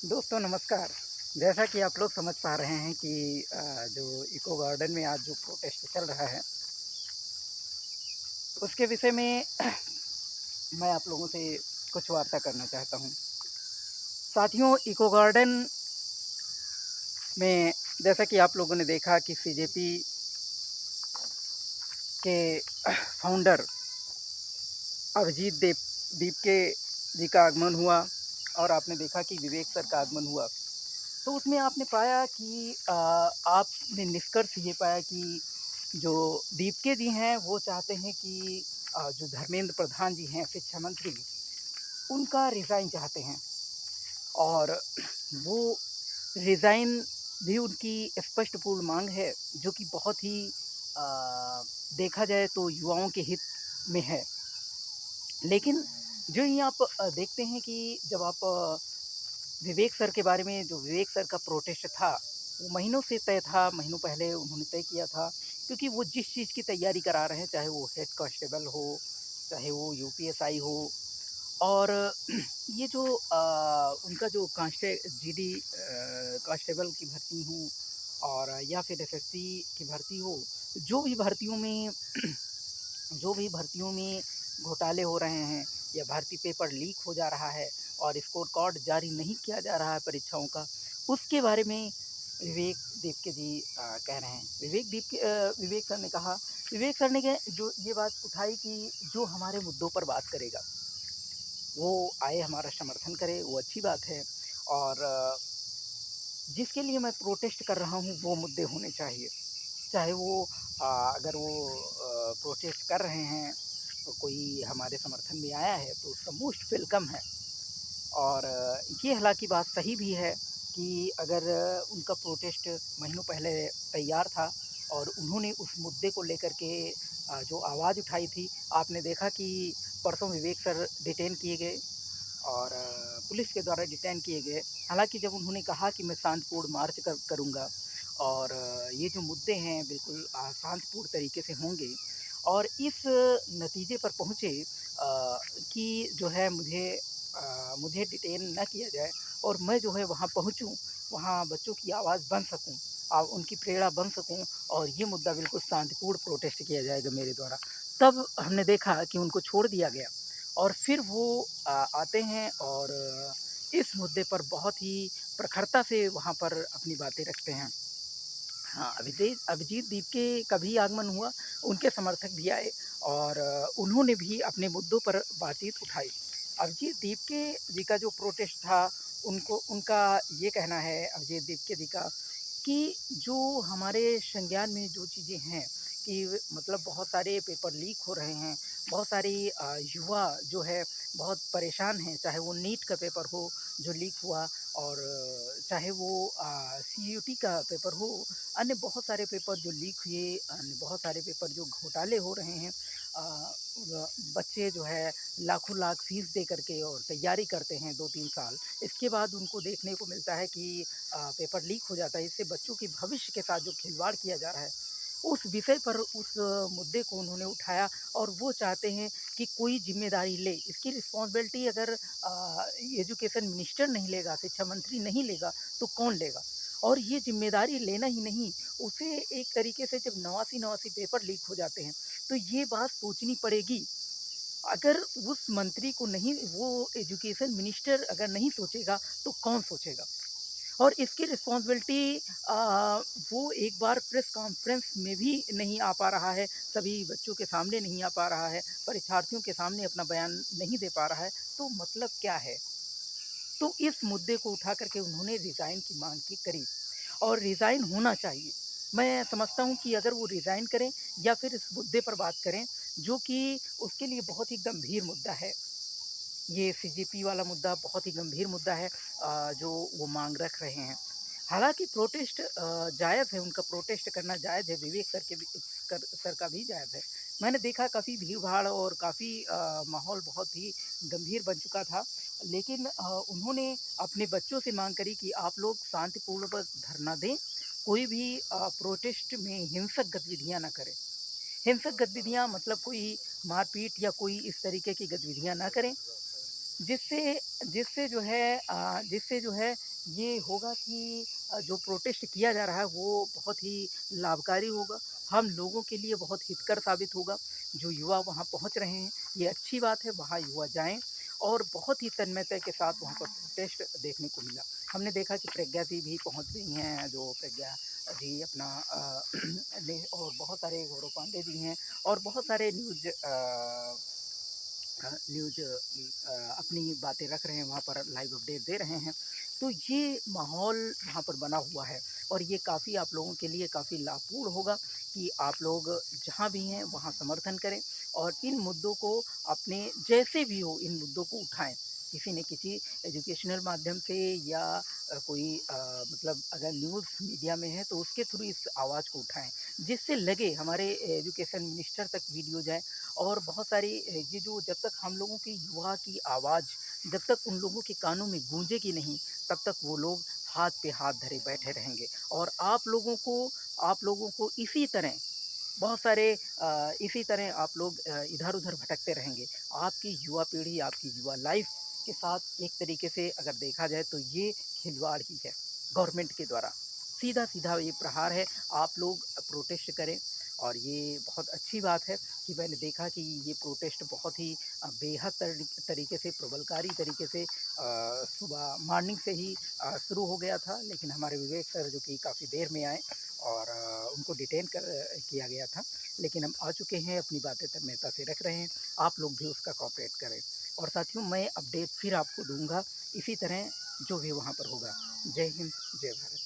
दोस्तों नमस्कार। जैसा कि आप लोग समझ पा रहे हैं कि जो इको गार्डन में आज जो प्रोटेस्ट चल रहा है, उसके विषय में मैं आप लोगों से कुछ वार्ता करना चाहता हूँ। साथियों, इको गार्डन में जैसा कि आप लोगों ने देखा कि सीजेपी के फाउंडर अभिजीत दीप के जी का आगमन हुआ और आपने देखा कि विवेक सर का आगमन हुआ। तो उसमें आपने पाया कि आपने निष्कर्ष ये पाया कि जो दीपके जी हैं वो चाहते हैं कि जो धर्मेंद्र प्रधान जी हैं शिक्षा मंत्री, उनका रिज़ाइन चाहते हैं और वो रिज़ाइन भी उनकी स्पष्टपूर्ण मांग है, जो कि बहुत ही देखा जाए तो युवाओं के हित में है। लेकिन जो ही आप देखते हैं कि जब आप विवेक सर के बारे में, जो विवेक सर का प्रोटेस्ट था, वो महीनों से तय था, महीनों पहले उन्होंने तय किया था, क्योंकि वो जिस चीज़ की तैयारी करा रहे हैं, चाहे वो हेड कांस्टेबल हो, चाहे वो यूपीएसआई हो और ये जो उनका जो जीडी कांस्टेबल की भर्ती हो और या फिर एसएससी की भर्ती हो, जो भी भर्तियों में जो भी भर्तियों में घोटाले हो रहे हैं या भर्ती पेपर लीक हो जा रहा है और स्कोर कार्ड जारी नहीं किया जा रहा है परीक्षाओं का, उसके बारे में विवेक दीपके जी कह रहे हैं। विवेक सर ने कहा, विवेक सर ने जो ये बात उठाई कि जो हमारे मुद्दों पर बात करेगा, वो आए हमारा समर्थन करे, वो अच्छी बात है और जिसके लिए मैं प्रोटेस्ट कर रहा हूँ, वो मुद्दे होने चाहिए। चाहे वो अगर वो प्रोटेस्ट कर रहे हैं, तो कोई हमारे समर्थन में आया है तो उसका मोस्ट वेलकम है और ये हालाँकि बात सही भी है कि अगर उनका प्रोटेस्ट महीनों पहले तैयार था और उन्होंने उस मुद्दे को लेकर के जो आवाज़ उठाई थी, आपने देखा कि परसों विवेक सर डिटेन किए गए और पुलिस के द्वारा डिटेन किए गए। हालाँकि जब उन्होंने कहा कि मैं शांतिपूर्ण मार्च करूँगा और ये जो मुद्दे हैं बिल्कुल शांतिपूर्ण तरीके से होंगे और इस नतीजे पर पहुँचे कि जो है मुझे डिटेन ना किया जाए और मैं जो है वहाँ पहुँचूँ, वहाँ बच्चों की आवाज़ बन सकूँ, उनकी प्रेरणा बन सकूँ और ये मुद्दा बिल्कुल शांतिपूर्ण प्रोटेस्ट किया जाएगा मेरे द्वारा। तब हमने देखा कि उनको छोड़ दिया गया और फिर वो आते हैं और इस मुद्दे पर बहुत ही प्रखरता से वहाँ पर अपनी बातें रखते हैं। हाँ, अभिजीत दीप के का भी आगमन हुआ, उनके समर्थक भी आए और उन्होंने भी अपने मुद्दों पर बातचीत उठाई। अभिजीत दीप के जी का जो प्रोटेस्ट था, उनको उनका ये कहना है अभिजीत दीप के जी का कि जो हमारे संज्ञान में जो चीज़ें हैं कि मतलब बहुत सारे पेपर लीक हो रहे हैं, बहुत सारे युवा जो है बहुत परेशान हैं, चाहे वो नीट का पेपर हो जो लीक हुआ और चाहे वो सीयूटी का पेपर हो, अन्य बहुत सारे पेपर जो लीक हुए, अन्य बहुत सारे पेपर जो घोटाले हो रहे हैं। बच्चे जो है लाखों लाख फीस दे करके और तैयारी करते हैं 2-3 साल। इसके बाद उनको देखने को मिलता है कि पेपर लीक हो जाता है। इससे बच्चों के भविष्य के साथ जो खिलवाड़ किया जा रहा है, उस विषय पर उस मुद्दे को उन्होंने उठाया और वो चाहते हैं कि कोई ज़िम्मेदारी ले। इसकी रिस्पॉन्सिबिलिटी अगर एजुकेशन मिनिस्टर नहीं लेगा, शिक्षा मंत्री नहीं लेगा, तो कौन लेगा? और ये ज़िम्मेदारी लेना ही नहीं, उसे एक तरीके से जब नवासी-नवासी पेपर लीक हो जाते हैं, तो ये बात सोचनी पड़ेगी। अगर उस मंत्री को नहीं, वो एजुकेशन मिनिस्टर अगर नहीं सोचेगा, तो कौन सोचेगा? और इसकी रिस्पॉन्सिबिलिटी वो एक बार प्रेस कॉन्फ्रेंस में भी नहीं आ पा रहा है, सभी बच्चों के सामने नहीं आ पा रहा है, परीक्षार्थियों के सामने अपना बयान नहीं दे पा रहा है, तो मतलब क्या है? तो इस मुद्दे को उठा कर के उन्होंने रिज़ाइन की माँग की करी और रिज़ाइन होना चाहिए। मैं समझता हूँ कि अगर वो रिज़ाइन करें या फिर इस मुद्दे पर बात करें, जो कि उसके लिए बहुत ही गंभीर मुद्दा है। ये सीजेपी वाला मुद्दा बहुत ही गंभीर मुद्दा है जो वो मांग रख रहे हैं। हालाँकि प्रोटेस्ट जायज़ है, उनका प्रोटेस्ट करना जायज़ है, विवेक सर के भी सर का भी जायज़ है। मैंने देखा काफ़ी भीड़-भाड़ और काफ़ी माहौल बहुत ही गंभीर बन चुका था। लेकिन उन्होंने अपने बच्चों से माँग करी कि आप लोग शांतिपूर्वक धरना दें, कोई भी प्रोटेस्ट में हिंसक गतिविधियाँ ना करें। हिंसक गतिविधियाँ मतलब कोई मारपीट या कोई इस तरीके की गतिविधियाँ ना करें। जिससे जिससे जो है ये होगा कि जो प्रोटेस्ट किया जा रहा है वो बहुत ही लाभकारी होगा। हम लोगों के लिए बहुत हितकर साबित होगा। जो युवा वहाँ पहुँच रहे हैं, ये अच्छी बात है, वहाँ युवा जाएँ और बहुत ही तन्मयता के साथ वहाँ पर प्रोटेस्ट देखने को मिला। हमने देखा कि प्रज्ञा जी भी पहुँच गई हैं, जो प्रज्ञा जी अपना ने और बहुत सारे गौरव पांडे जी हैं और बहुत सारे न्यूज़ अपनी बातें रख रहे हैं, वहाँ पर लाइव अपडेट दे रहे हैं। तो ये माहौल वहाँ पर बना हुआ है और ये काफ़ी आप लोगों के लिए काफ़ी लाभपूर्ण होगा कि आप लोग जहाँ भी हैं वहाँ समर्थन करें और इन मुद्दों को अपने जैसे भी हो इन मुद्दों को उठाएँ। किसी न किसी एजुकेशनल माध्यम से या कोई मतलब अगर न्यूज़ मीडिया में है तो उसके थ्रू इस आवाज़ को उठाएँ। जिससे लगे हमारे एजुकेशन मिनिस्टर तक वीडियो जाए और बहुत सारी ये जो जब तक हम लोगों की युवा की आवाज़ जब तक उन लोगों के कानों में गूंजेगी नहीं तब तक वो लोग हाथ पे हाथ धरे बैठे रहेंगे और आप लोगों को इसी तरह बहुत सारे इसी तरह आप लोग इधर-उधर भटकते रहेंगे। आपकी युवा पीढ़ी, आपकी युवा लाइफ़ के साथ एक तरीके से अगर देखा जाए तो ये खिलवाड़ ही है, गवर्नमेंट के द्वारा। सीधा-सीधा ये प्रहार है, आप लोग प्रोटेस्ट करें और ये बहुत अच्छी बात है कि मैंने देखा कि ये प्रोटेस्ट बहुत ही बेहद तरीके से, प्रबलकारी तरीके से सुबह मॉर्निंग से ही शुरू हो गया था, लेकिन हमारे विवेक सर जो कि काफ़ी देर में आए और उनको डिटेन किया गया था। लेकिन हम आ चुके हैं, अपनी बातें तन्मयता से रख रहे हैं, आप लोग भी उसका कोऑपरेट करें। और साथियों मैं अपडेट फिर आपको दूँगा, इसी तरह जो भी वहाँ पर होगा। जय हिंद, जय भारत।